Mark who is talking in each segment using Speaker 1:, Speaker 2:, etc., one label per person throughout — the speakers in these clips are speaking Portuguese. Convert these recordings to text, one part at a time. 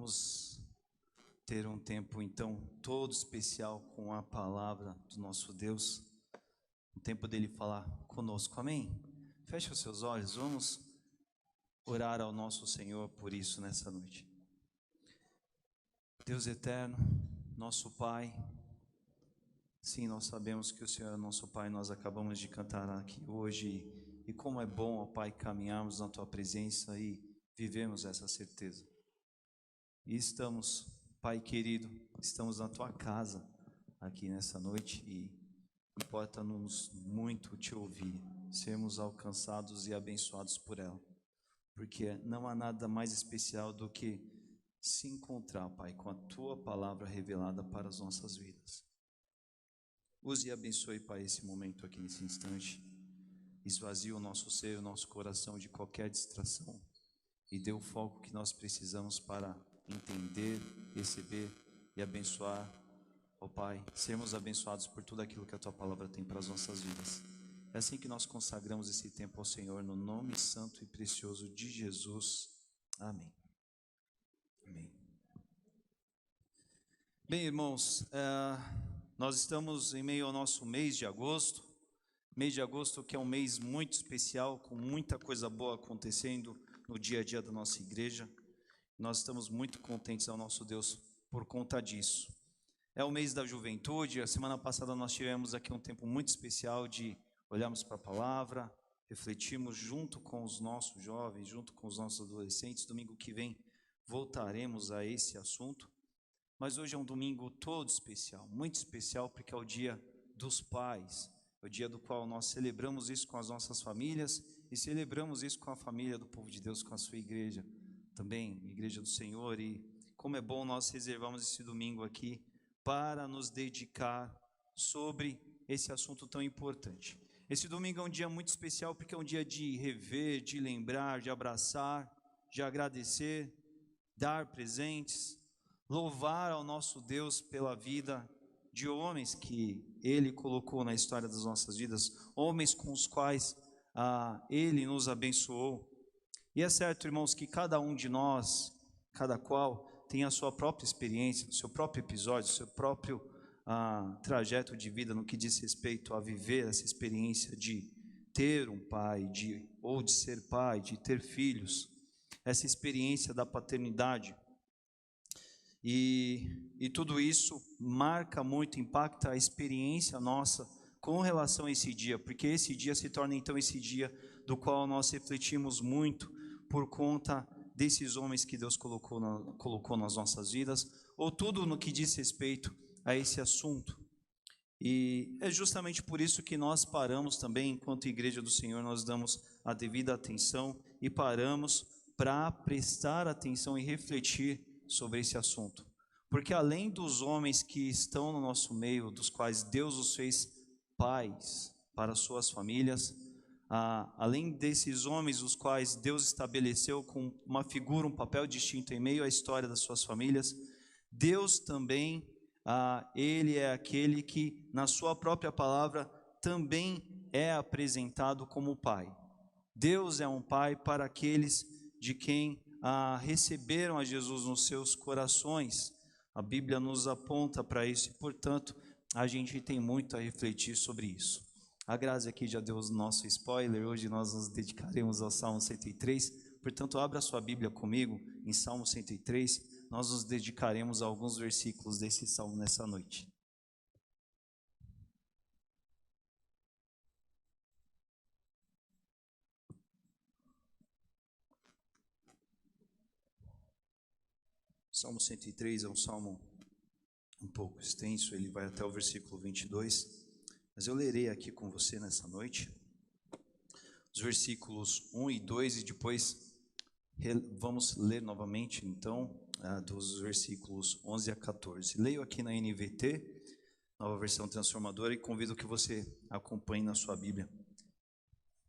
Speaker 1: Vamos ter um tempo então todo especial com a palavra do nosso Deus, o tempo dele falar conosco, amém? Feche os seus olhos, vamos orar ao nosso Senhor por isso nessa noite. Deus eterno, nosso Pai, sim, nós sabemos que o Senhor é nosso Pai, nós acabamos de cantar aqui hoje, e como é bom, ó Pai, caminharmos na Tua presença e vivemos essa certeza. E estamos, Pai querido, estamos na Tua casa aqui nessa noite e importa-nos muito Te ouvir, sermos alcançados e abençoados por ela, porque não há nada mais especial do que se encontrar, Pai, com a Tua palavra revelada para as nossas vidas. Use e abençoe, Pai, esse momento aqui nesse instante. Esvazie o nosso ser, o nosso coração de qualquer distração e dê o foco que nós precisamos para entender, receber e abençoar, ó Pai, sermos abençoados por tudo aquilo que a Tua palavra tem para as nossas vidas. É assim que nós consagramos esse tempo ao Senhor, no nome santo e precioso de Jesus. Amém. Amém. Bem, irmãos, nós estamos em meio ao nosso mês de agosto que é um mês muito especial, com muita coisa boa acontecendo no dia a dia da nossa igreja. Nós estamos muito contentes ao nosso Deus por conta disso. É o mês da juventude. A semana passada nós tivemos aqui um tempo muito especial de olharmos para a palavra, refletirmos junto com os nossos jovens, junto com os nossos adolescentes. Domingo que vem voltaremos a esse assunto. Mas hoje é um domingo todo especial, muito especial, porque é o dia dos pais, é o dia do qual nós celebramos isso com as nossas famílias e celebramos isso com a família do povo de Deus, com a sua igreja também, Igreja do Senhor. E como é bom nós reservarmos esse domingo aqui para nos dedicar sobre esse assunto tão importante. Esse domingo é um dia muito especial porque é um dia de rever, de lembrar, de abraçar, de agradecer, dar presentes, louvar ao nosso Deus pela vida de homens que Ele colocou na história das nossas vidas, homens com os quais Ele nos abençoou. E é certo, irmãos, que cada um de nós, cada qual, tem a sua própria experiência, o seu próprio episódio, o seu próprio trajeto de vida no que diz respeito a viver essa experiência de ter um pai, ou de ser pai, de ter filhos, essa experiência da paternidade. E tudo isso marca muito, impacta a experiência nossa com relação a esse dia, porque esse dia se torna então esse dia do qual nós refletimos muito por conta desses homens que Deus colocou nas nossas vidas, ou tudo no que diz respeito a esse assunto. E é justamente por isso que nós paramos também, enquanto Igreja do Senhor, nós damos a devida atenção e paramos para prestar atenção e refletir sobre esse assunto, porque além dos homens que estão no nosso meio, dos quais Deus os fez pais para suas famílias, além desses homens os quais Deus estabeleceu com uma figura, um papel distinto em meio à história das suas famílias, Deus também, Ele é aquele que na sua própria palavra também é apresentado como pai. Deus é um pai para aqueles de quem receberam a Jesus nos seus corações. A Bíblia nos aponta para isso e, portanto, a gente tem muito a refletir sobre isso. A Grazi aqui já deu o nosso spoiler. Hoje nós nos dedicaremos ao Salmo 103. Portanto, abra sua Bíblia comigo em Salmo 103. Nós nos dedicaremos a alguns versículos desse salmo nessa noite. Salmo 103 é um salmo um pouco extenso, ele vai até o versículo 22, mas eu lerei aqui com você nessa noite os versículos 1 e 2 e depois vamos ler novamente então dos versículos 11 a 14. Leio aqui na NVT, Nova Versão Transformadora, e convido que você acompanhe na sua Bíblia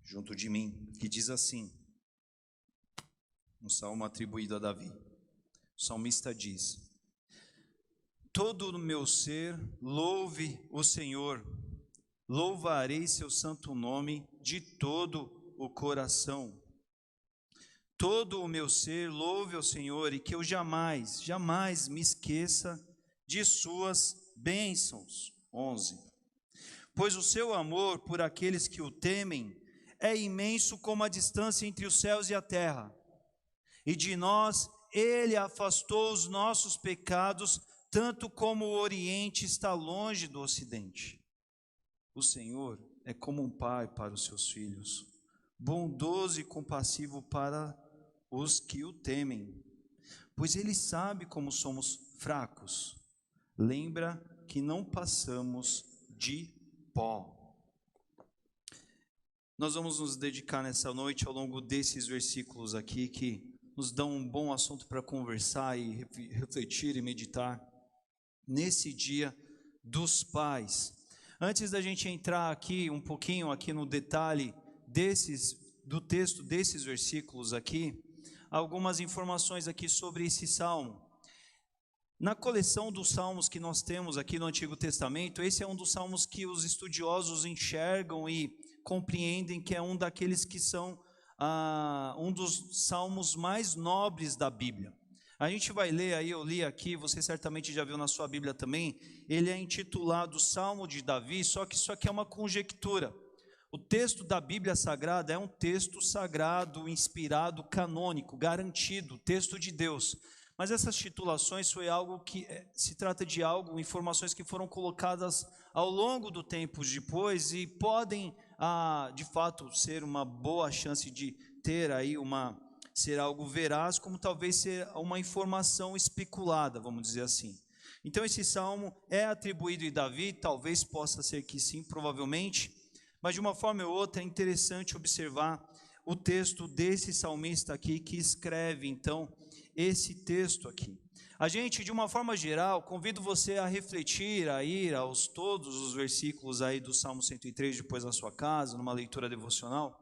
Speaker 1: junto de mim, que diz assim, um salmo atribuído a Davi. O salmista diz: todo o meu ser louve o Senhor, louvarei seu santo nome de todo o coração. todo o meu ser louve ao Senhor, e que eu jamais, jamais me esqueça de suas bênçãos. 11. Pois o seu amor por aqueles que o temem é imenso como a distância entre os céus e a terra. E de nós ele afastou os nossos pecados, tanto como o Oriente está longe do Ocidente. O Senhor é como um pai para os seus filhos, bondoso e compassivo para os que o temem, pois ele sabe como somos fracos. Lembra que não passamos de pó. Nós vamos nos dedicar nessa noite ao longo desses versículos aqui, que nos dão um bom assunto para conversar e refletir e meditar nesse dia dos pais. Antes da gente entrar aqui um pouquinho aqui no detalhe do texto desses versículos aqui, algumas informações aqui sobre esse salmo. Na coleção dos salmos que nós temos aqui no Antigo Testamento, esse é um dos salmos que os estudiosos enxergam e compreendem que é um daqueles que são um dos salmos mais nobres da Bíblia. A gente vai ler aí, eu li aqui, você certamente já viu na sua Bíblia também, ele é intitulado Salmo de Davi, só que isso aqui é uma conjectura. O texto da Bíblia Sagrada é um texto sagrado, inspirado, canônico, garantido, texto de Deus. Mas essas titulações foi algo que se trata de informações que foram colocadas ao longo do tempo depois e podem, de fato, ser uma boa chance de ter aí ser algo veraz, como talvez ser uma informação especulada, vamos dizer assim. Então esse salmo é atribuído a Davi, talvez possa ser que sim, provavelmente, mas de uma forma ou outra é interessante observar o texto desse salmista aqui, que escreve então esse texto aqui. A gente, de uma forma geral, convido você a refletir, a ir aos todos os versículos aí do Salmo 103 depois na sua casa, numa leitura devocional,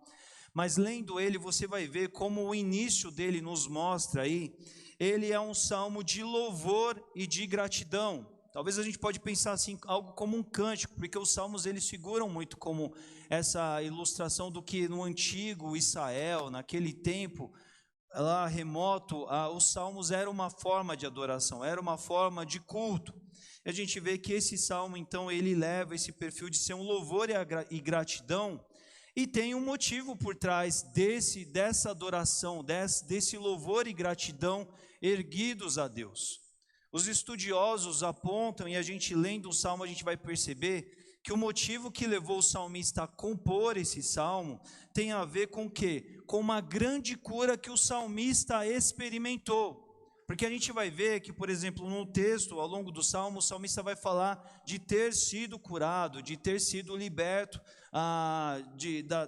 Speaker 1: mas lendo ele você vai ver como o início dele nos mostra aí, ele é um salmo de louvor e de gratidão. Talvez a gente pode pensar assim, algo como um cântico, porque os salmos eles figuram muito como essa ilustração do que no antigo Israel, naquele tempo, lá remoto, os salmos eram uma forma de adoração, era uma forma de culto. E a gente vê que esse salmo, então, ele leva esse perfil de ser um louvor e gratidão, e tem um motivo por trás dessa adoração, desse louvor e gratidão erguidos a Deus. Os estudiosos apontam, e a gente lendo o salmo, a gente vai perceber que o motivo que levou o salmista a compor esse salmo tem a ver com o quê? Com uma grande cura que o salmista experimentou. Porque a gente vai ver que, por exemplo, no texto, ao longo do salmo, o salmista vai falar de ter sido curado, de ter sido liberto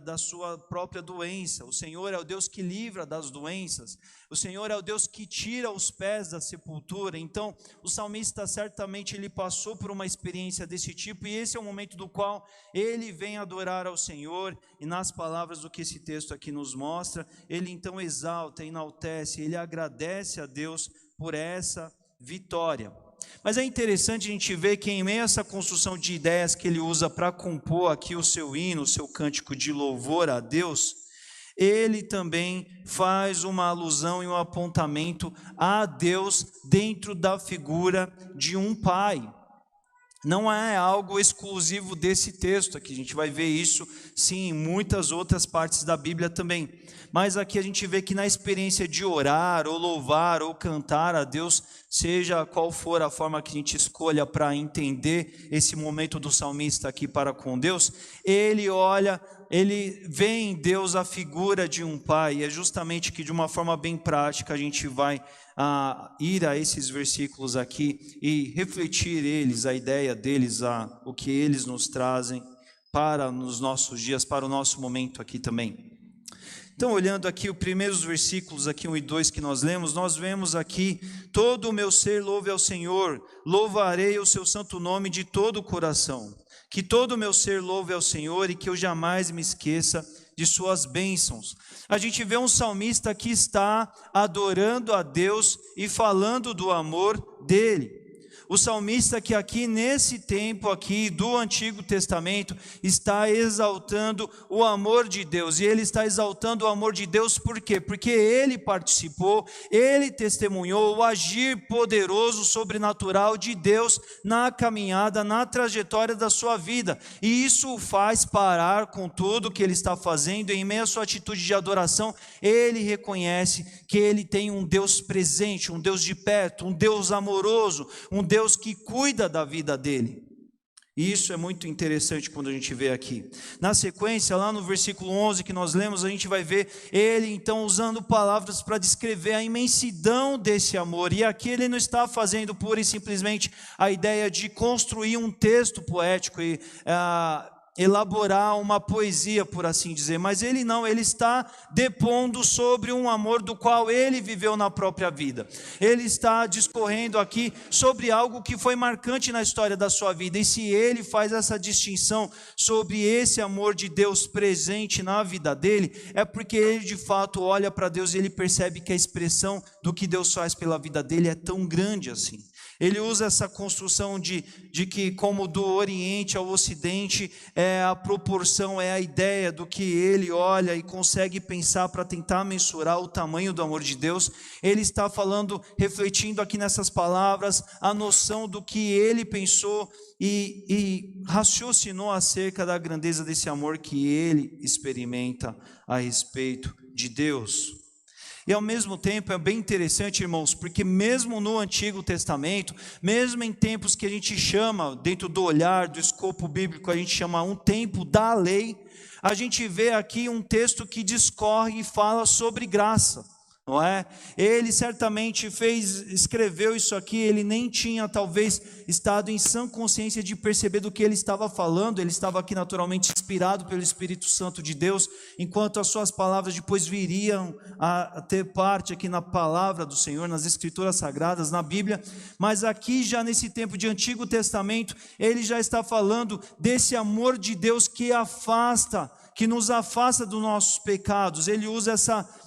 Speaker 1: da sua própria doença. O Senhor é o Deus que livra das doenças. O Senhor é o Deus que tira os pés da sepultura. Então, o salmista certamente ele passou por uma experiência desse tipo, e esse é o momento do qual ele vem adorar ao Senhor, e nas palavras do que esse texto aqui nos mostra, ele então exalta, enaltece, ele agradece a Deus por essa vitória. Mas é interessante a gente ver que em meio a essa construção de ideias que ele usa para compor aqui o seu hino, o seu cântico de louvor a Deus, ele também faz uma alusão e um apontamento a Deus dentro da figura de um pai. Não é algo exclusivo desse texto aqui, a gente vai ver isso sim em muitas outras partes da Bíblia também. Mas aqui a gente vê que na experiência de orar, ou louvar, ou cantar a Deus, seja qual for a forma que a gente escolha para entender esse momento do salmista aqui para com Deus, ele vê em Deus a figura de um pai, e é justamente que de uma forma bem prática a gente vai ir a esses versículos aqui e refletir a ideia deles, o que eles nos trazem para nos nossos dias, para o nosso momento aqui também. Então, olhando aqui os primeiros versículos, aqui 1 e 2 que nós lemos, nós vemos aqui: todo o meu ser louve ao Senhor, louvarei o seu santo nome de todo o coração. Que todo o meu ser louve ao Senhor e que eu jamais me esqueça de suas bênçãos. A gente vê um salmista que está adorando a Deus e falando do amor dele. O salmista que aqui nesse tempo aqui do Antigo Testamento está exaltando o amor de Deus. E ele está exaltando o amor de Deus por quê? Porque ele participou, ele testemunhou o agir poderoso, sobrenatural de Deus na caminhada, na trajetória da sua vida. E isso o faz parar com tudo que ele está fazendo. Em meio à sua atitude de adoração, ele reconhece que ele tem um Deus presente, um Deus de perto, um Deus amoroso, um Deus que cuida da vida dele. E isso é muito interessante quando a gente vê aqui. Na sequência, lá no versículo 11 que nós lemos, a gente vai ver ele então usando palavras para descrever a imensidão desse amor. E aqui ele não está fazendo pura e simplesmente a ideia de construir um texto poético e elaborar uma poesia, por assim dizer, mas ele não, ele está depondo sobre um amor do qual ele viveu na própria vida. Ele está discorrendo aqui sobre algo que foi marcante na história da sua vida, e se ele faz essa distinção sobre esse amor de Deus presente na vida dele, é porque ele de fato olha para Deus e ele percebe que a expressão do que Deus faz pela vida dele é tão grande assim. Ele usa essa construção de que como do Oriente ao Ocidente é a proporção, é a ideia do que ele olha e consegue pensar para tentar mensurar o tamanho do amor de Deus. Ele está falando, refletindo aqui nessas palavras, a noção do que ele pensou e raciocinou acerca da grandeza desse amor que ele experimenta a respeito de Deus. E ao mesmo tempo é bem interessante, irmãos, porque mesmo no Antigo Testamento, mesmo em tempos que a gente chama, dentro do olhar, do escopo bíblico, a gente chama um tempo da lei, a gente vê aqui um texto que discorre e fala sobre graça, não é? Ele certamente escreveu isso aqui, ele nem tinha talvez estado em sã consciência de perceber do que ele estava falando, ele estava aqui naturalmente inspirado pelo Espírito Santo de Deus, enquanto as suas palavras depois viriam a ter parte aqui na palavra do Senhor, nas Escrituras Sagradas, na Bíblia, mas aqui já nesse tempo de Antigo Testamento, ele já está falando desse amor de Deus que que nos afasta dos nossos pecados. Ele usa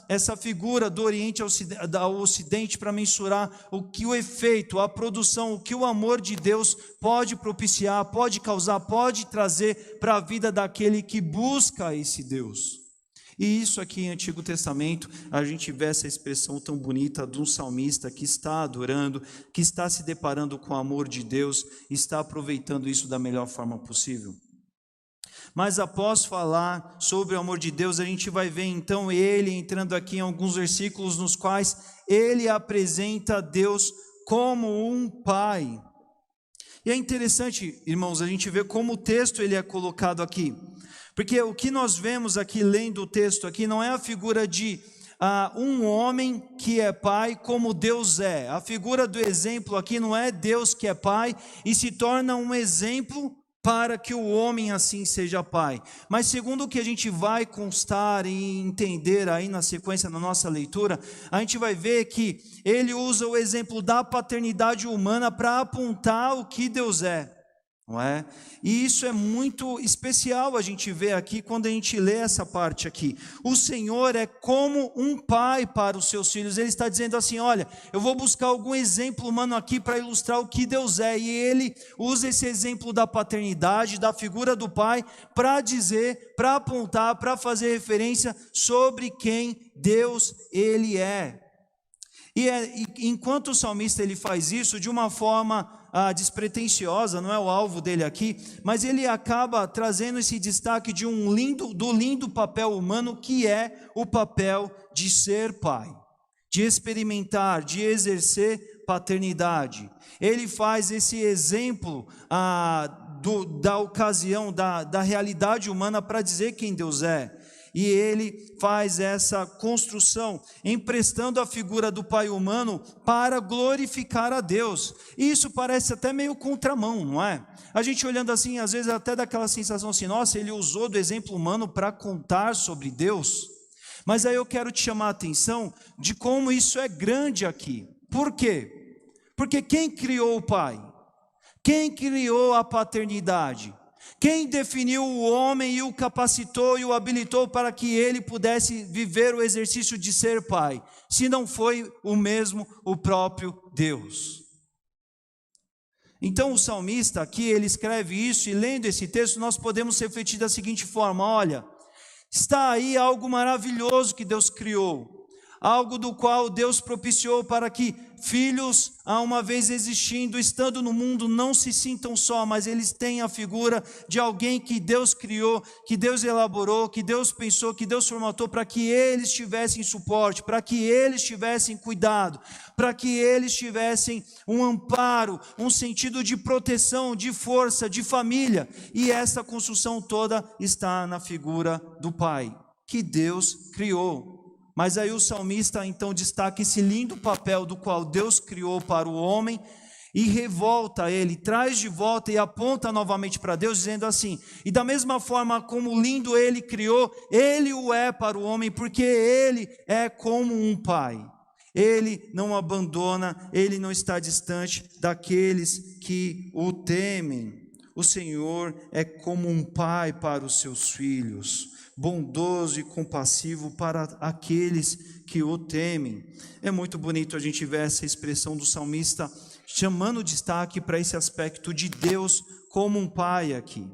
Speaker 1: essa figura do Oriente ao Ocidente para mensurar o efeito, a produção, o que o amor de Deus pode propiciar, pode causar, pode trazer para a vida daquele que busca esse Deus. E isso aqui em Antigo Testamento, a gente vê essa expressão tão bonita de um salmista que está adorando, que está se deparando com o amor de Deus, está aproveitando isso da melhor forma possível. Mas após falar sobre o amor de Deus, a gente vai ver então ele entrando aqui em alguns versículos nos quais ele apresenta Deus como um pai. E é interessante, irmãos, a gente vê como o texto ele é colocado aqui. Porque o que nós vemos aqui, lendo o texto aqui, não é a figura de um homem que é pai como Deus é. A figura do exemplo aqui não é Deus que é pai e se torna um exemplo para que o homem assim seja pai. Mas segundo o que a gente vai constar e entender aí na sequência da nossa leitura, a gente vai ver que ele usa o exemplo da paternidade humana para apontar o que Deus é. Não é? E isso é muito especial a gente ver aqui quando a gente lê essa parte aqui. O Senhor é como um pai para os seus filhos. Ele está dizendo assim, olha, eu vou buscar algum exemplo humano aqui para ilustrar o que Deus é. E ele usa esse exemplo da paternidade, da figura do pai, para dizer, para apontar, para fazer referência sobre quem Deus ele é. E enquanto o salmista ele faz isso de uma forma despretensiosa, não é o alvo dele aqui, mas ele acaba trazendo esse destaque de do lindo papel humano que é o papel de ser pai, de experimentar, de exercer paternidade. Ele faz esse exemplo da ocasião, da realidade humana para dizer quem Deus é. E ele faz essa construção, emprestando a figura do pai humano para glorificar a Deus. E isso parece até meio contramão, não é? A gente olhando assim, às vezes até dá aquela sensação assim, nossa, ele usou do exemplo humano para contar sobre Deus. Mas aí eu quero te chamar a atenção de como isso é grande aqui. Por quê? Porque quem criou o pai? Quem criou a paternidade? Quem definiu o homem e o capacitou e o habilitou para que ele pudesse viver o exercício de ser pai, se não foi o próprio Deus? Então o salmista aqui, ele escreve isso, e lendo esse texto nós podemos refletir da seguinte forma: olha, está aí algo maravilhoso que Deus criou, algo do qual Deus propiciou para que filhos, há uma vez existindo, estando no mundo, não se sintam só, mas eles têm a figura de alguém que Deus criou, que Deus elaborou, que Deus pensou, que Deus formatou para que eles tivessem suporte, para que eles tivessem cuidado, para que eles tivessem um amparo, um sentido de proteção, de força, de família. E essa construção toda está na figura do Pai, que Deus criou. Mas aí o salmista então destaca esse lindo papel do qual Deus criou para o homem e revolta ele, traz de volta e aponta novamente para Deus, dizendo assim: e da mesma forma como lindo ele criou, ele o é para o homem, porque ele é como um pai. Ele não abandona, ele não está distante daqueles que o temem. O Senhor é como um pai para os seus filhos, bondoso e compassivo para aqueles que o temem. É muito bonito a gente ver essa expressão do salmista chamando destaque para esse aspecto de Deus como um pai aqui.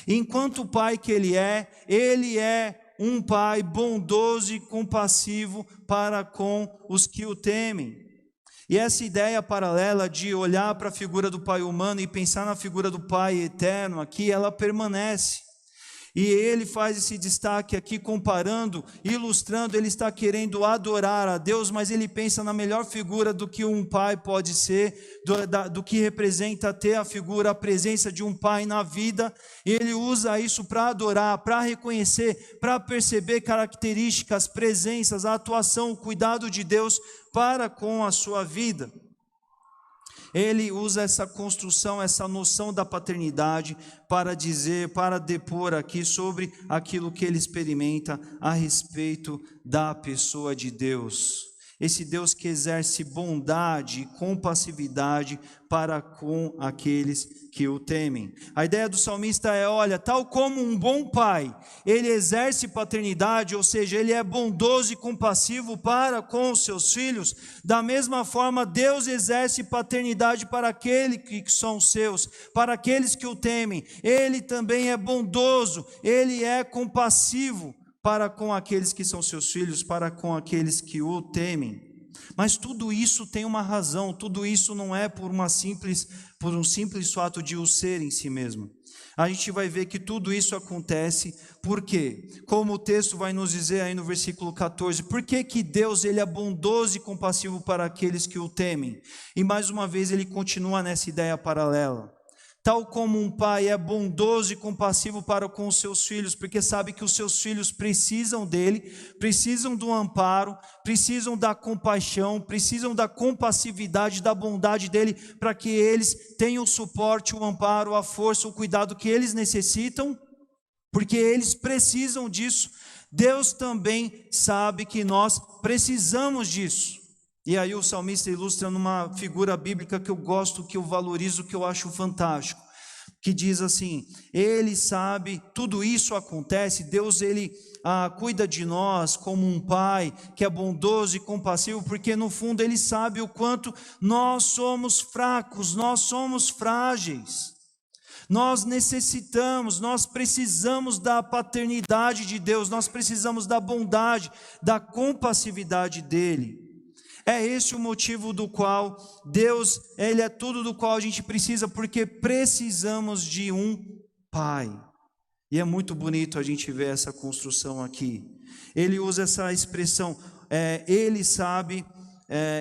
Speaker 1: Enquanto o pai que ele é um pai bondoso e compassivo para com os que o temem. E essa ideia paralela de olhar para a figura do pai humano e pensar na figura do pai eterno aqui, ela permanece. E ele faz esse destaque aqui comparando, ilustrando, ele está querendo adorar a Deus, mas ele pensa na melhor figura do que um pai pode ser, do que representa ter a figura, a presença de um pai na vida. E ele usa isso para adorar, para reconhecer, para perceber características, presenças, a atuação, o cuidado de Deus para com a sua vida. Ele usa essa construção, essa noção da paternidade para dizer, para depor aqui sobre aquilo que ele experimenta a respeito da pessoa de Deus. Esse Deus que exerce bondade e compassividade para com aqueles que o temem. A ideia do salmista é, olha, tal como um bom pai, ele exerce paternidade, ou seja, ele é bondoso e compassivo para com os seus filhos, da mesma forma Deus exerce paternidade para aqueles que são seus, para aqueles que o temem. Ele também é bondoso, ele é compassivo para com aqueles que são seus filhos, para com aqueles que o temem. Mas tudo isso tem uma razão, tudo isso não é por um simples fato de o ser em si mesmo. A gente vai ver que tudo isso acontece porque, como o texto vai nos dizer aí no versículo 14, por que Deus ele é bondoso e compassivo para aqueles que o temem? E mais uma vez ele continua nessa ideia paralela. Tal como um pai é bondoso e compassivo para com os seus filhos, porque sabe que os seus filhos precisam dele, precisam do amparo, precisam da compaixão, precisam da compassividade, da bondade dele, para que eles tenham o suporte, o amparo, a força, o cuidado que eles necessitam, porque eles precisam disso. Deus também sabe que nós precisamos disso. E aí o salmista ilustra numa figura bíblica que eu gosto, que eu valorizo, que eu acho fantástico, que diz assim: ele sabe, tudo isso acontece, Deus ele cuida de nós como um pai que é bondoso e compassivo, porque no fundo ele sabe o quanto nós somos fracos, nós somos frágeis. Nós necessitamos, nós precisamos da paternidade de Deus, nós precisamos da bondade, da compassividade dele. É esse o motivo do qual Deus, ele é tudo do qual a gente precisa, porque precisamos de um pai. E é muito bonito a gente ver essa construção aqui. Ele usa essa expressão, ele sabe,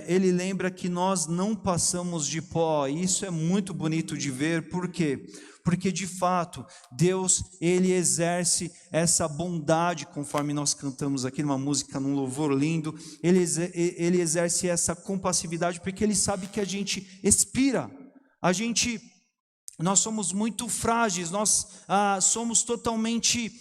Speaker 1: ele lembra que nós não passamos de pó. Isso é muito bonito de ver, por quê? Porque de fato, Deus, ele exerce essa bondade, conforme nós cantamos aqui numa música, num louvor lindo, ele exerce essa compassividade, porque ele sabe que a gente expira, nós somos muito frágeis, nós somos totalmente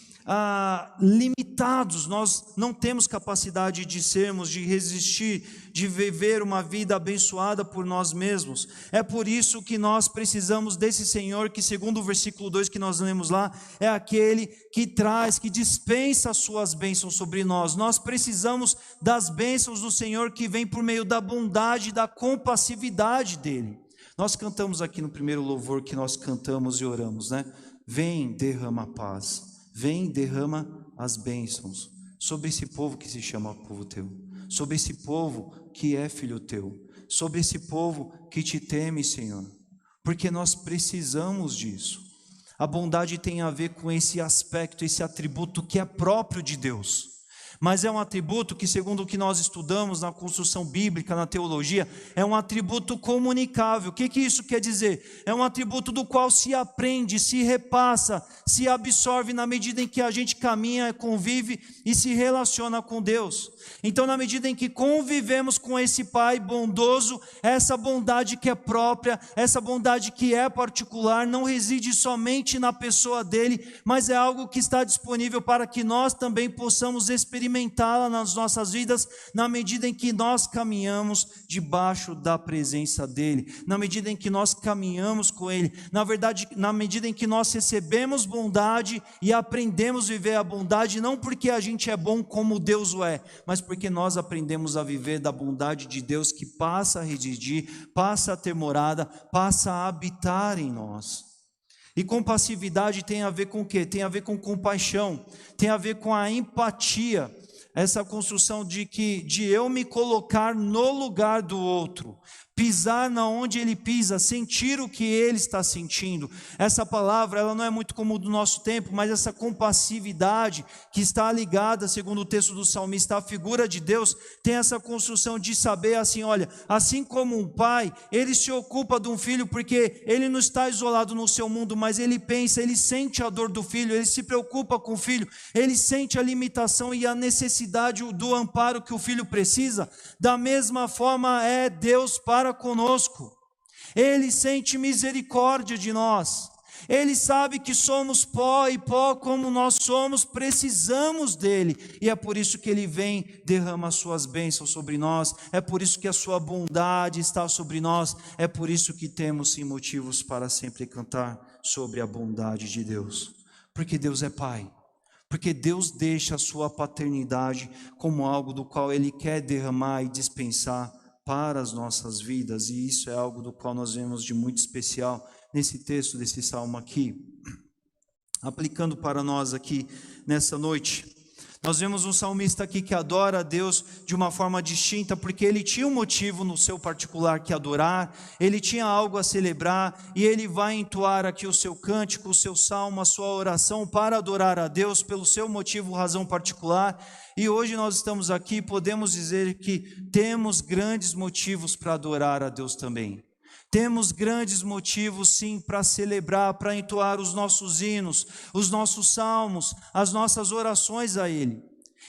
Speaker 1: limitados, nós não temos capacidade de sermos, de resistir, de viver uma vida abençoada por nós mesmos. É por isso que nós precisamos desse Senhor, que segundo o versículo 2 que nós lemos lá, é aquele que traz, que dispensa as suas bênçãos sobre nós. Nós precisamos das bênçãos do Senhor que vem por meio da bondade e da compassividade dele. Nós cantamos aqui no primeiro louvor que nós cantamos e oramos, né? Vem, derrama a paz, vem, derrama as bênçãos sobre esse povo que se chama povo teu, sobre esse povo que é filho teu, sobre esse povo que te teme, Senhor, porque nós precisamos disso. A bondade tem a ver com esse aspecto, esse atributo que é próprio de Deus. Mas é um atributo que, segundo o que nós estudamos na construção bíblica, na teologia, é um atributo comunicável. O que isso quer dizer? É um atributo do qual se aprende, se repassa, se absorve na medida em que a gente caminha, convive e se relaciona com Deus. Então, na medida em que convivemos com esse Pai bondoso, essa bondade que é própria, essa bondade que é particular, não reside somente na pessoa dele, mas é algo que está disponível para que nós também possamos experimentá-la nas nossas vidas, na medida em que nós caminhamos debaixo da presença dele, na medida em que nós caminhamos com ele, na verdade, na medida em que nós recebemos bondade e aprendemos a viver a bondade, não porque a gente é bom como Deus o é, mas porque nós aprendemos a viver da bondade de Deus que passa a residir, passa a ter morada, passa a habitar em nós. E compassividade tem a ver com o quê? Tem a ver com compaixão, tem a ver com a empatia, essa construção de eu me colocar no lugar do outro, pisar na onde ele pisa, sentir o que ele está sentindo. Essa palavra, ela não é muito comum do nosso tempo, mas essa compassividade que está ligada, segundo o texto do salmista, à figura de Deus, tem essa construção de saber assim, olha, assim como um pai, ele se ocupa de um filho porque ele não está isolado no seu mundo, mas ele pensa, ele sente a dor do filho, ele se preocupa com o filho, ele sente a limitação e a necessidade do amparo que o filho precisa. Da mesma forma é Deus para conosco. Ele sente misericórdia de nós. Ele sabe que somos pó e pó como nós somos, precisamos dele. E é por isso que ele vem, derrama as suas bênçãos sobre nós. É por isso que a sua bondade está sobre nós. É por isso que temos sim motivos para sempre cantar sobre a bondade de Deus. Porque Deus é Pai. Porque Deus deixa a sua paternidade como algo do qual ele quer derramar e dispensar para as nossas vidas, e isso é algo do qual nós vemos de muito especial nesse texto desse salmo aqui. Aplicando para nós aqui nessa noite, nós vemos um salmista aqui que adora a Deus de uma forma distinta, porque ele tinha um motivo no seu particular que adorar, ele tinha algo a celebrar, e ele vai entoar aqui o seu cântico, o seu salmo, a sua oração para adorar a Deus pelo seu motivo, razão particular. E hoje nós estamos aqui, podemos dizer que temos grandes motivos para adorar a Deus também. Temos grandes motivos sim para celebrar, para entoar os nossos hinos, os nossos salmos, as nossas orações a Ele.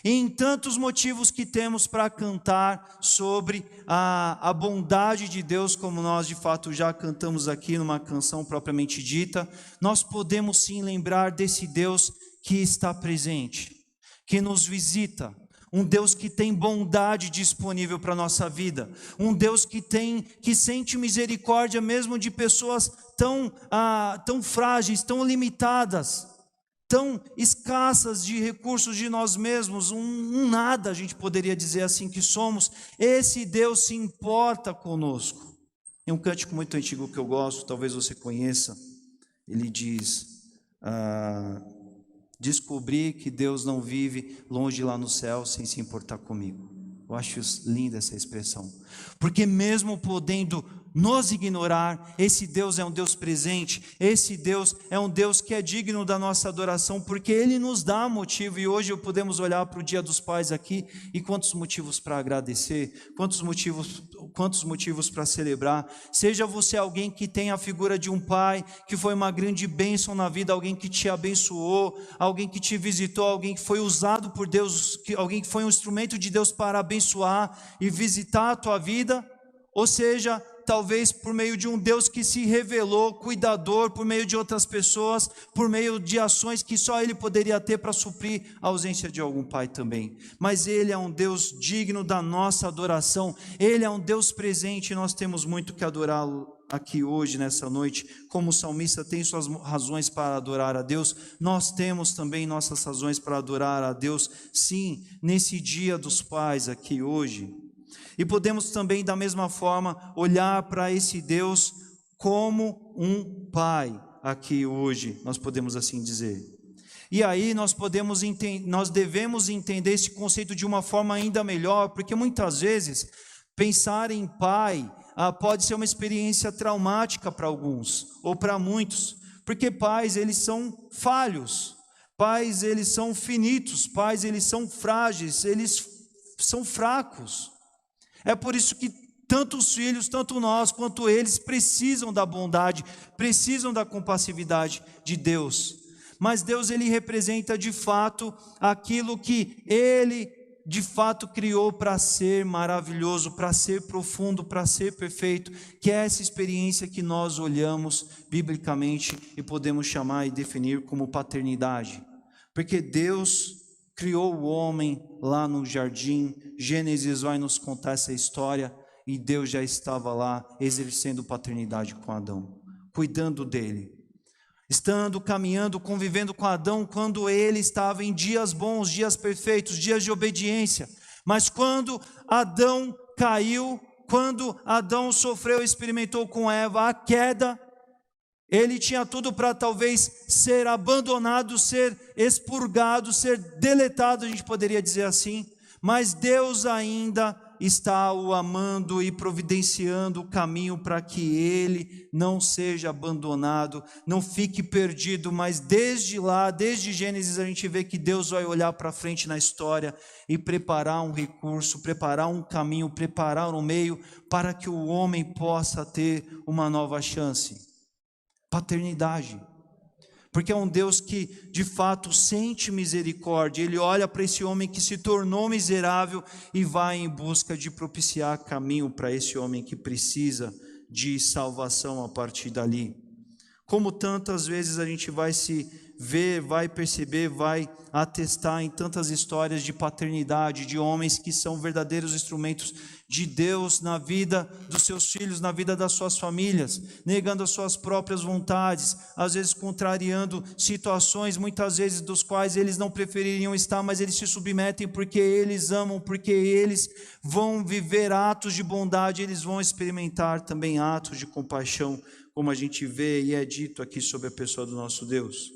Speaker 1: E em tantos motivos que temos para cantar sobre a bondade de Deus, como nós de fato já cantamos aqui numa canção propriamente dita, nós podemos sim lembrar desse Deus que está presente, que nos visita, um Deus que tem bondade disponível para a nossa vida, um Deus que sente misericórdia mesmo de pessoas tão frágeis, tão limitadas, tão escassas de recursos de nós mesmos, um nada, a gente poderia dizer assim que somos. Esse Deus se importa conosco. Tem um cântico muito antigo que eu gosto, talvez você conheça, ele diz: descobri que Deus não vive longe lá no céu sem se importar comigo. Eu acho linda essa expressão, porque mesmo podendo nos ignorar, esse Deus é um Deus presente, esse Deus é um Deus que é digno da nossa adoração, porque Ele nos dá motivo. E hoje podemos olhar para o Dia dos Pais aqui, e quantos motivos para agradecer, quantos motivos para celebrar. Seja você alguém que tem a figura de um pai, que foi uma grande bênção na vida, alguém que te abençoou, alguém que te visitou, alguém que foi usado por Deus, alguém que foi um instrumento de Deus para abençoar e visitar a tua vida, ou seja, talvez por meio de um Deus que se revelou cuidador, por meio de outras pessoas, por meio de ações que só Ele poderia ter para suprir a ausência de algum pai também. Mas Ele é um Deus digno da nossa adoração, Ele é um Deus presente, e nós temos muito que adorá-lo aqui hoje, nessa noite. Como o salmista tem suas razões para adorar a Deus, nós temos também nossas razões para adorar a Deus, sim, nesse Dia dos Pais aqui hoje. E podemos também, da mesma forma, olhar para esse Deus como um pai aqui hoje, nós podemos assim dizer. E aí nós devemos entender esse conceito de uma forma ainda melhor, porque muitas vezes pensar em pai pode ser uma experiência traumática para alguns, ou para muitos, porque pais, eles são falhos, pais, eles são finitos, pais, eles são frágeis, eles são fracos. É por isso que tanto os filhos, tanto nós, quanto eles, precisam da bondade, precisam da compassividade de Deus. Mas Deus, ele representa de fato aquilo que ele de fato criou para ser maravilhoso, para ser profundo, para ser perfeito, que é essa experiência que nós olhamos biblicamente e podemos chamar e definir como paternidade. Porque Deus criou o homem lá no jardim, Gênesis vai nos contar essa história, e Deus já estava lá exercendo paternidade com Adão, cuidando dele, estando, caminhando, convivendo com Adão quando ele estava em dias bons, dias perfeitos, dias de obediência. Mas quando Adão caiu, quando Adão sofreu, experimentou com Eva a queda, ele tinha tudo para talvez ser abandonado, ser expurgado, ser deletado, a gente poderia dizer assim, mas Deus ainda está o amando e providenciando o caminho para que ele não seja abandonado, não fique perdido, mas desde lá, desde Gênesis, a gente vê que Deus vai olhar para frente na história e preparar um recurso, preparar um caminho, preparar um meio para que o homem possa ter uma nova chance. Paternidade. Porque é um Deus que de fato sente misericórdia, ele olha para esse homem que se tornou miserável e vai em busca de propiciar caminho para esse homem que precisa de salvação a partir dali. Como tantas vezes a gente vai se ver, vai perceber, vai atestar em tantas histórias de paternidade, de homens que são verdadeiros instrumentos de Deus na vida dos seus filhos, na vida das suas famílias, negando as suas próprias vontades, às vezes contrariando situações, muitas vezes dos quais eles não prefeririam estar, mas eles se submetem porque eles amam, porque eles vão viver atos de bondade, eles vão experimentar também atos de compaixão, como a gente vê e é dito aqui sobre a pessoa do nosso Deus.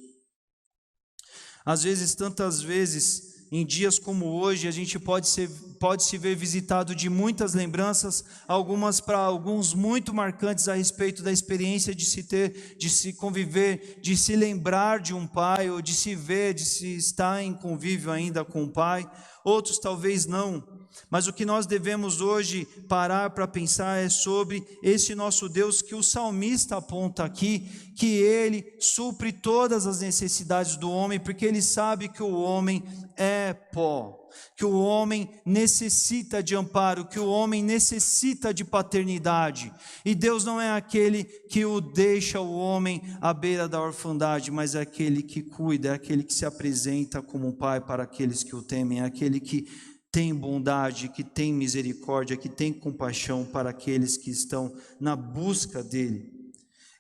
Speaker 1: Às vezes, tantas vezes, em dias como hoje, a gente pode se ver visitado de muitas lembranças, algumas para alguns muito marcantes a respeito da experiência de se ter, de se conviver, de se lembrar de um pai, ou de se ver, de se estar em convívio ainda com o pai. Outros talvez não. Mas o que nós devemos hoje parar para pensar é sobre esse nosso Deus que o salmista aponta aqui, que ele supre todas as necessidades do homem, porque ele sabe que o homem é pó, que o homem necessita de amparo, que o homem necessita de paternidade. E Deus não é aquele que o deixa o homem à beira da orfandade, mas é aquele que cuida, é aquele que se apresenta como um pai para aqueles que o temem, é aquele que tem bondade, que tem misericórdia, que tem compaixão para aqueles que estão na busca dele.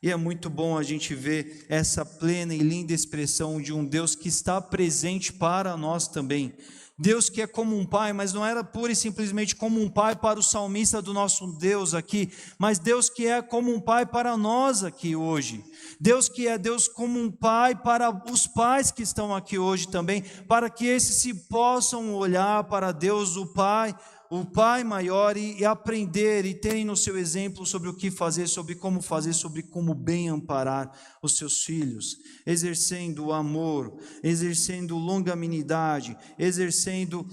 Speaker 1: E é muito bom a gente ver essa plena e linda expressão de um Deus que está presente para nós também. Deus que é como um pai, mas não era pura e simplesmente como um pai para o salmista do nosso Deus aqui, mas Deus que é como um pai para nós aqui hoje. Deus que é Deus como um pai para os pais que estão aqui hoje também, para que esses se possam olhar para Deus, o Pai maior, e aprender e terem no seu exemplo sobre o que fazer, sobre como bem amparar os seus filhos, exercendo o amor, exercendo longanimidade, exercendo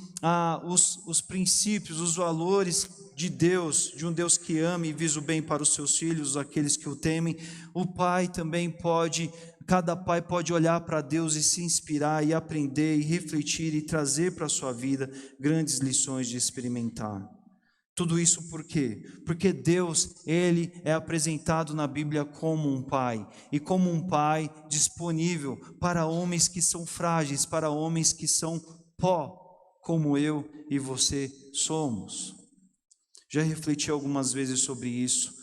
Speaker 1: os princípios, os valores de Deus, de um Deus que ama e visa o bem para os seus filhos, aqueles que o temem. O pai também cada pai pode olhar para Deus e se inspirar e aprender e refletir e trazer para a sua vida grandes lições de experimentar. Tudo isso por quê? Porque Deus, ele é apresentado na Bíblia como um pai, e como um pai disponível para homens que são frágeis, para homens que são pó, como eu e você somos. Já refleti algumas vezes sobre isso,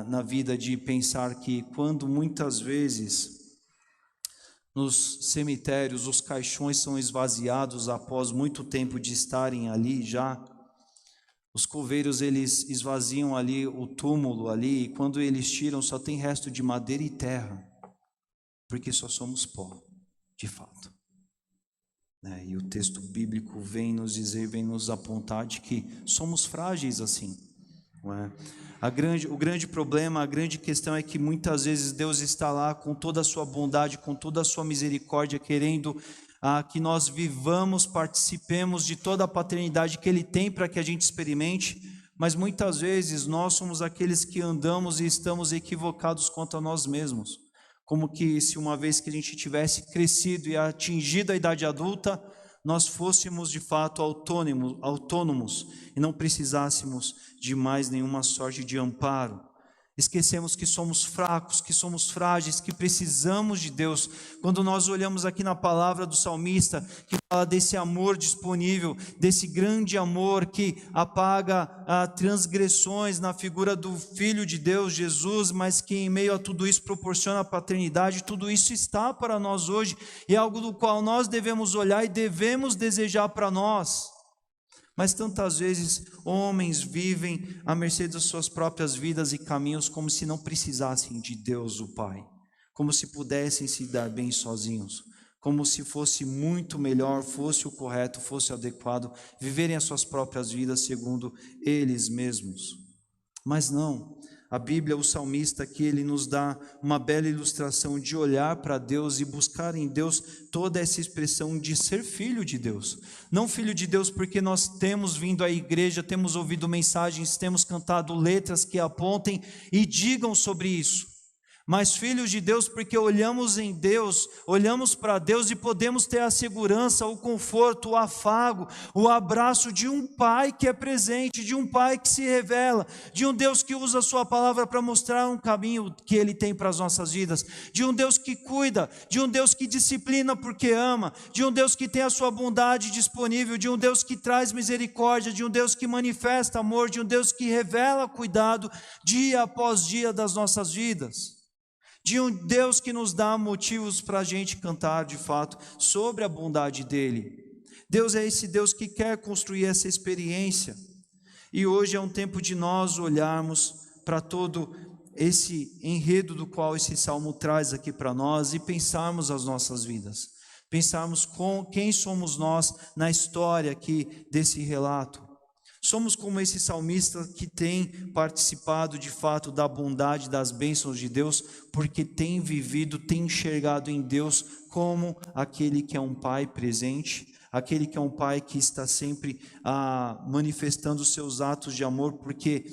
Speaker 1: na vida, de pensar que quando muitas vezes nos cemitérios os caixões são esvaziados após muito tempo de estarem ali já, Os coveiros, eles esvaziam ali o túmulo ali, e quando eles tiram, só tem resto de madeira e terra, porque só somos pó, de fato. E o texto bíblico vem nos dizer, vem nos apontar de que somos frágeis assim, não é? O grande problema, a grande questão é que muitas vezes Deus está lá com toda a sua bondade, com toda a sua misericórdia, querendo que nós vivamos, participemos de toda a paternidade que Ele tem para que a gente experimente, mas muitas vezes nós somos aqueles que andamos e estamos equivocados quanto a nós mesmos, como que se uma vez que a gente tivesse crescido e atingido a idade adulta, nós fôssemos de fato autônomos e não precisássemos de mais nenhuma sorte de amparo. Esquecemos que somos fracos, que somos frágeis, que precisamos de Deus. Quando nós olhamos aqui na palavra do salmista, que fala desse amor disponível, desse grande amor que apaga transgressões na figura do Filho de Deus, Jesus, mas que em meio a tudo isso proporciona a paternidade, tudo isso está para nós hoje, e é algo do qual nós devemos olhar e devemos desejar para nós. Mas tantas vezes homens vivem à mercê das suas próprias vidas e caminhos como se não precisassem de Deus o Pai, como se pudessem se dar bem sozinhos, como se fosse muito melhor, fosse o correto, fosse o adequado, viverem as suas próprias vidas segundo eles mesmos. Mas não. A Bíblia, o salmista aqui, ele nos dá uma bela ilustração de olhar para Deus e buscar em Deus toda essa expressão de ser filho de Deus. Não filho de Deus porque nós temos vindo à igreja, temos ouvido mensagens, temos cantado letras que apontem e digam sobre isso. Mas filhos de Deus porque olhamos em Deus, olhamos para Deus e podemos ter a segurança, o conforto, o afago, o abraço de um Pai que é presente, de um Pai que se revela, de um Deus que usa a sua palavra para mostrar um caminho que Ele tem para as nossas vidas, de um Deus que cuida, de um Deus que disciplina porque ama, de um Deus que tem a sua bondade disponível, de um Deus que traz misericórdia, de um Deus que manifesta amor, de um Deus que revela cuidado dia após dia das nossas vidas. De um Deus que nos dá motivos para a gente cantar de fato sobre a bondade dEle. Deus é esse Deus que quer construir essa experiência. E hoje é um tempo de nós olharmos para todo esse enredo do qual esse salmo traz aqui para nós e pensarmos as nossas vidas. Pensarmos com quem somos nós na história aqui desse relato. Somos como esse salmista que tem participado de fato da bondade, das bênçãos de Deus, porque tem vivido, tem enxergado em Deus como aquele que é um Pai presente, aquele que é um Pai que está sempre manifestando os seus atos de amor, porque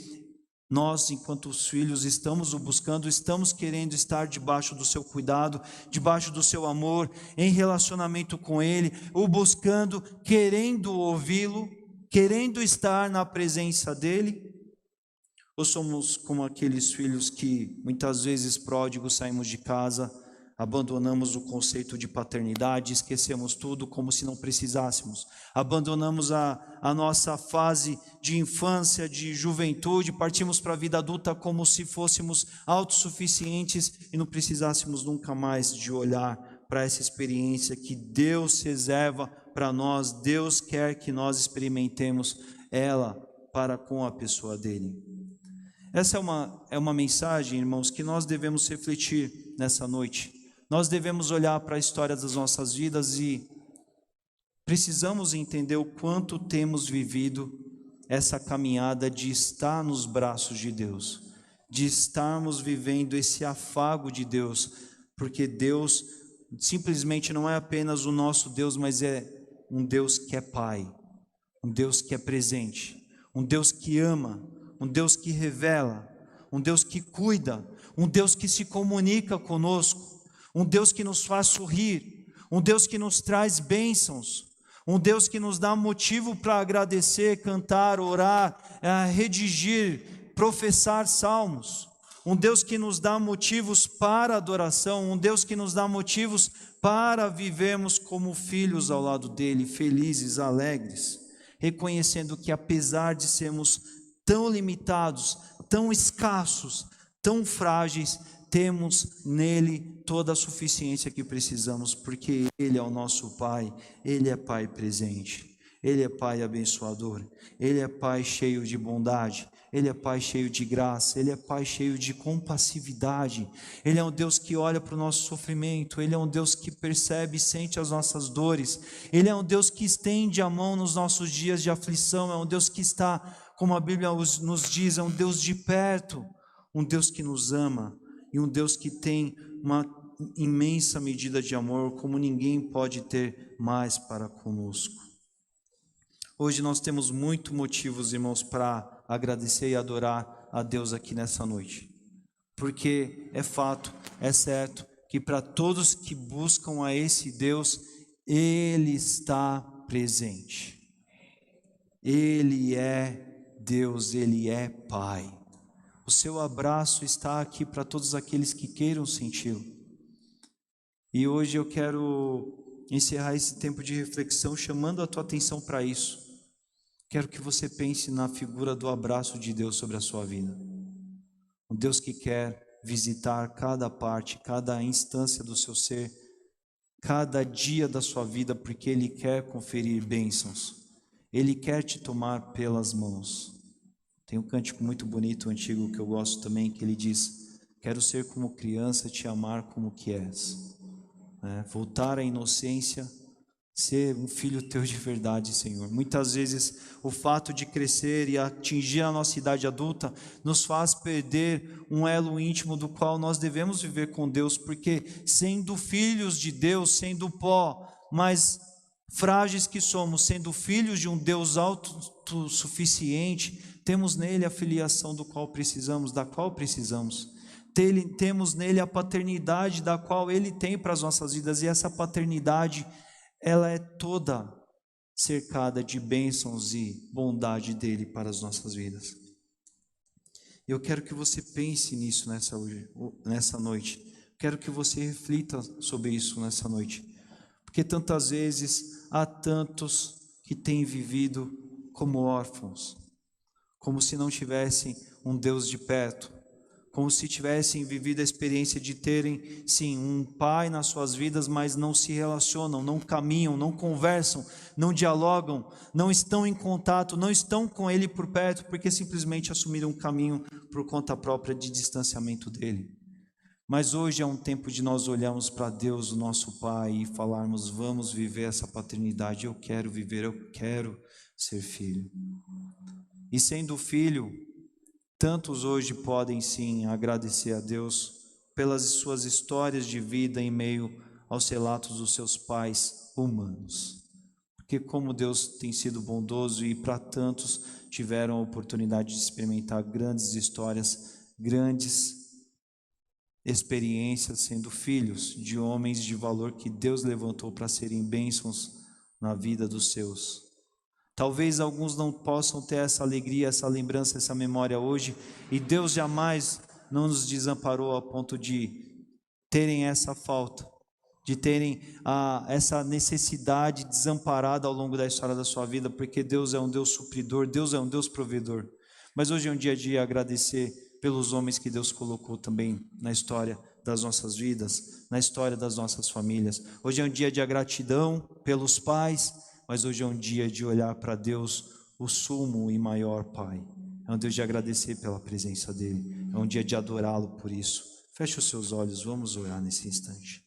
Speaker 1: nós, enquanto os filhos, estamos o buscando, estamos querendo estar debaixo do seu cuidado, debaixo do seu amor, em relacionamento com Ele, o buscando, querendo ouvi-lo, querendo estar na presença dEle? Ou somos como aqueles filhos que muitas vezes pródigos saímos de casa, abandonamos o conceito de paternidade, esquecemos tudo como se não precisássemos, abandonamos a nossa fase de infância, de juventude, partimos para a vida adulta como se fôssemos autossuficientes e não precisássemos nunca mais de olhar para essa experiência que Deus reserva para nós. Deus quer que nós experimentemos ela para com a pessoa dEle. Essa é uma mensagem, irmãos, que nós devemos refletir nessa noite. Nós devemos olhar para a história das nossas vidas e precisamos entender o quanto temos vivido essa caminhada de estar nos braços de Deus, de estarmos vivendo esse afago de Deus, porque Deus simplesmente não é apenas o nosso Deus, mas é um Deus que é Pai, um Deus que é presente, um Deus que ama, um Deus que revela, um Deus que cuida, um Deus que se comunica conosco, um Deus que nos faz sorrir, um Deus que nos traz bênçãos, um Deus que nos dá motivo para agradecer, cantar, orar, redigir, professar salmos, um Deus que nos dá motivos para adoração, um Deus que nos dá motivos para vivermos como filhos ao lado dEle, felizes, alegres, reconhecendo que apesar de sermos tão limitados, tão escassos, tão frágeis, temos nele toda a suficiência que precisamos, porque Ele é o nosso Pai, Ele é Pai presente. Ele é Pai abençoador, Ele é Pai cheio de bondade, Ele é Pai cheio de graça, Ele é Pai cheio de compassividade, Ele é um Deus que olha para o nosso sofrimento, Ele é um Deus que percebe e sente as nossas dores, Ele é um Deus que estende a mão nos nossos dias de aflição, é um Deus que está, como a Bíblia nos diz, é um Deus de perto, um Deus que nos ama e um Deus que tem uma imensa medida de amor, como ninguém pode ter mais para conosco. Hoje nós temos muitos motivos, irmãos, para agradecer e adorar a Deus aqui nessa noite. Porque é fato, é certo, que para todos que buscam a esse Deus, Ele está presente. Ele é Deus, Ele é Pai. O seu abraço está aqui para todos aqueles que queiram senti-lo. E hoje eu quero encerrar esse tempo de reflexão chamando a tua atenção para isso. Quero que você pense na figura do abraço de Deus sobre a sua vida. Um Deus que quer visitar cada parte, cada instância do seu ser, cada dia da sua vida, porque Ele quer conferir bênçãos. Ele quer te tomar pelas mãos. Tem um cântico muito bonito, antigo, que eu gosto também, que ele diz: quero ser como criança, te amar como que és. Voltar à inocência, ser um filho teu de verdade, Senhor. Muitas vezes o fato de crescer e atingir a nossa idade adulta nos faz perder um elo íntimo do qual nós devemos viver com Deus, porque sendo filhos de Deus, sendo pó, mas frágeis que somos, sendo filhos de um Deus autossuficiente, temos nele a filiação da qual precisamos. Temos nele a paternidade da qual Ele tem para as nossas vidas, e essa paternidade, ela é toda cercada de bênçãos e bondade dEle para as nossas vidas. Eu quero que você pense nisso nessa noite, quero que você reflita sobre isso nessa noite, porque tantas vezes há tantos que têm vivido como órfãos, como se não tivessem um Deus de perto, como se tivessem vivido a experiência de terem, sim, um pai nas suas vidas, mas não se relacionam, não caminham, não conversam, não dialogam, não estão em contato, não estão com Ele por perto, porque simplesmente assumiram um caminho por conta própria de distanciamento dEle. Mas hoje é um tempo de nós olharmos para Deus, o nosso Pai, e falarmos: vamos viver essa paternidade, eu quero viver, eu quero ser filho. E sendo filho, tantos hoje podem sim agradecer a Deus pelas suas histórias de vida em meio aos relatos dos seus pais humanos. Porque como Deus tem sido bondoso, e para tantos tiveram a oportunidade de experimentar grandes histórias, grandes experiências, sendo filhos de homens de valor que Deus levantou para serem bênçãos na vida dos seus. Talvez alguns não possam ter essa alegria, essa lembrança, essa memória hoje, e Deus jamais não nos desamparou a ponto de terem essa falta, de terem essa necessidade desamparada ao longo da história da sua vida, porque Deus é um Deus supridor, Deus é um Deus provedor. Mas hoje é um dia de agradecer pelos homens que Deus colocou também na história das nossas vidas, na história das nossas famílias. Hoje é um dia de gratidão pelos pais, mas hoje é um dia de olhar para Deus, o sumo e maior Pai. É um dia de agradecer pela presença dEle, é um dia de adorá-lo por isso. Feche os seus olhos, vamos orar nesse instante.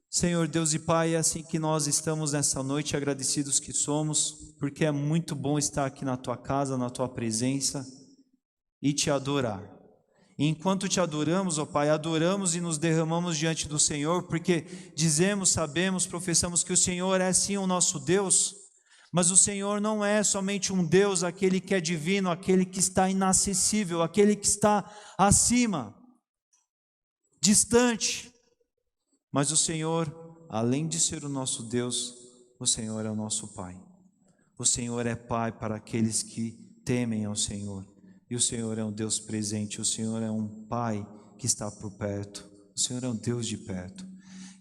Speaker 1: Senhor Deus e Pai, é assim que nós estamos nessa noite, agradecidos que somos, porque é muito bom estar aqui na Tua casa, na Tua presença, e Te adorar. E enquanto Te adoramos, ó Pai, adoramos e nos derramamos diante do Senhor, porque dizemos, sabemos, professamos que o Senhor é sim o nosso Deus, mas o Senhor não é somente um Deus, aquele que é divino, aquele que está inacessível, aquele que está acima, distante, mas o Senhor, além de ser o nosso Deus, o Senhor é o nosso Pai. O Senhor é Pai para aqueles que temem ao Senhor. E o Senhor é um Deus presente, o Senhor é um Pai que está por perto, o Senhor é um Deus de perto.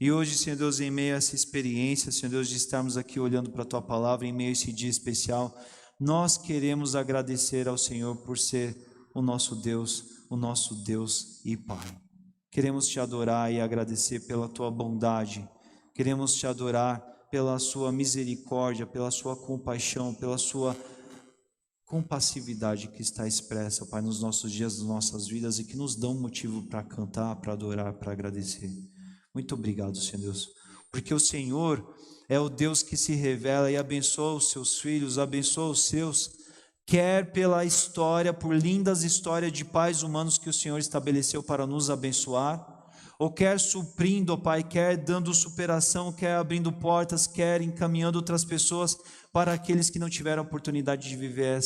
Speaker 1: E hoje, Senhor Deus, em meio a essa experiência, Senhor Deus, de estarmos aqui olhando para a Tua Palavra, em meio a esse dia especial, nós queremos agradecer ao Senhor por ser o nosso Deus e Pai. Queremos Te adorar e agradecer pela Tua bondade, queremos Te adorar pela sua misericórdia, pela sua compaixão, pela sua compassividade que está expressa, Pai, nos nossos dias, nas nossas vidas, e que nos dão motivo para cantar, para adorar, para agradecer. Muito obrigado, Senhor Deus, porque o Senhor é o Deus que se revela e abençoa os seus filhos, abençoa os seus, quer pela história, por lindas histórias de pais humanos que o Senhor estabeleceu para nos abençoar, ou quer suprindo, ó Pai, quer dando superação, quer abrindo portas, quer encaminhando outras pessoas para aqueles que não tiveram a oportunidade de viver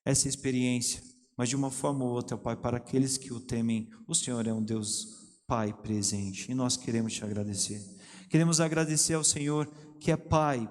Speaker 1: essa experiência, mas de uma forma ou outra, ó Pai, para aqueles que o temem, o Senhor é um Deus Pai presente, e nós queremos te agradecer. Queremos agradecer ao Senhor que é Pai,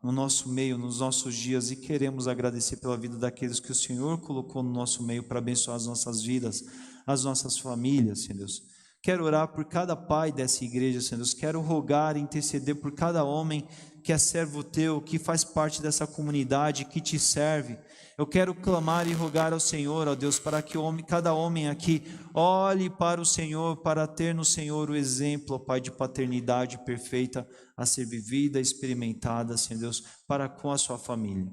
Speaker 1: no nosso meio, nos nossos dias, e queremos agradecer pela vida daqueles que o Senhor colocou no nosso meio para abençoar as nossas vidas, as nossas famílias, Senhor Deus. Quero orar por cada pai dessa igreja, Senhor Deus. Quero rogar e interceder por cada homem que é servo teu, que faz parte dessa comunidade, que te serve. Eu quero clamar e rogar ao Senhor, ó Deus, para que cada homem aqui olhe para o Senhor, para ter no Senhor o exemplo, ó Pai, de paternidade perfeita a ser vivida, experimentada, Senhor Deus, para com a sua família.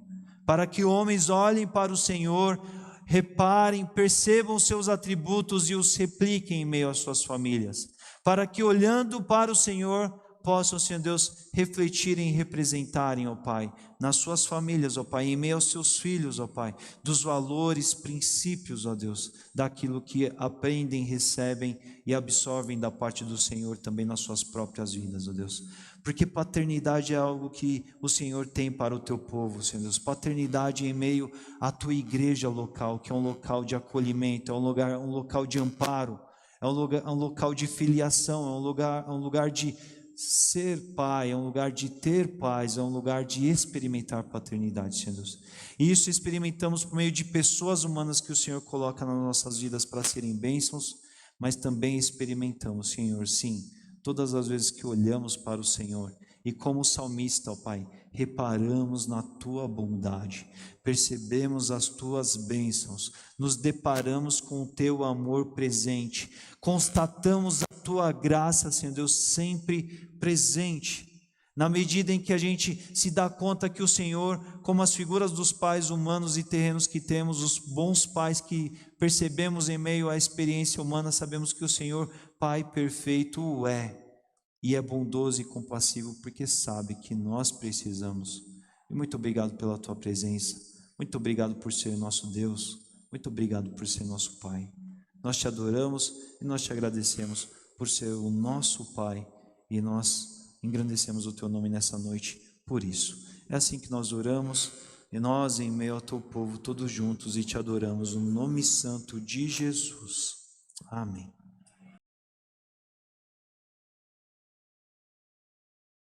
Speaker 1: Para que homens olhem para o Senhor, reparem, percebam seus atributos e os repliquem em meio às suas famílias, para que olhando para o Senhor, possam, Senhor Deus, refletirem e representarem, ó Pai, nas suas famílias, ó Pai, em meio aos seus filhos, ó Pai, dos valores, princípios, ó Deus, daquilo que aprendem, recebem e absorvem da parte do Senhor também nas suas próprias vidas, ó Deus. Porque paternidade é algo que o Senhor tem para o teu povo, Senhor Deus. Paternidade em meio à tua igreja local, que é um local de acolhimento, é um local de amparo, é um local de filiação, é um lugar de ser pai, é um lugar de ter paz, é um lugar de experimentar paternidade, Senhor Deus. E isso experimentamos por meio de pessoas humanas que o Senhor coloca nas nossas vidas para serem bênçãos, mas também experimentamos, Senhor, sim, todas as vezes que olhamos para o Senhor e como salmista, ó Pai, reparamos na Tua bondade, percebemos as Tuas bênçãos, nos deparamos com o Teu amor presente, constatamos a Tua graça, Senhor Deus, sempre presente, na medida em que a gente se dá conta que o Senhor, como as figuras dos pais humanos e terrenos que temos, os bons pais que percebemos em meio à experiência humana, sabemos que o Senhor, Pai perfeito, o é, e é bondoso e compassivo, porque sabe que nós precisamos. E muito obrigado pela Tua presença, muito obrigado por ser nosso Deus, muito obrigado por ser nosso Pai. Nós te adoramos e nós te agradecemos por ser o nosso Pai, e nós engrandecemos o Teu nome nessa noite por isso. É assim que nós oramos, e nós em meio ao Teu povo, todos juntos, e te adoramos no nome santo de Jesus. Amém.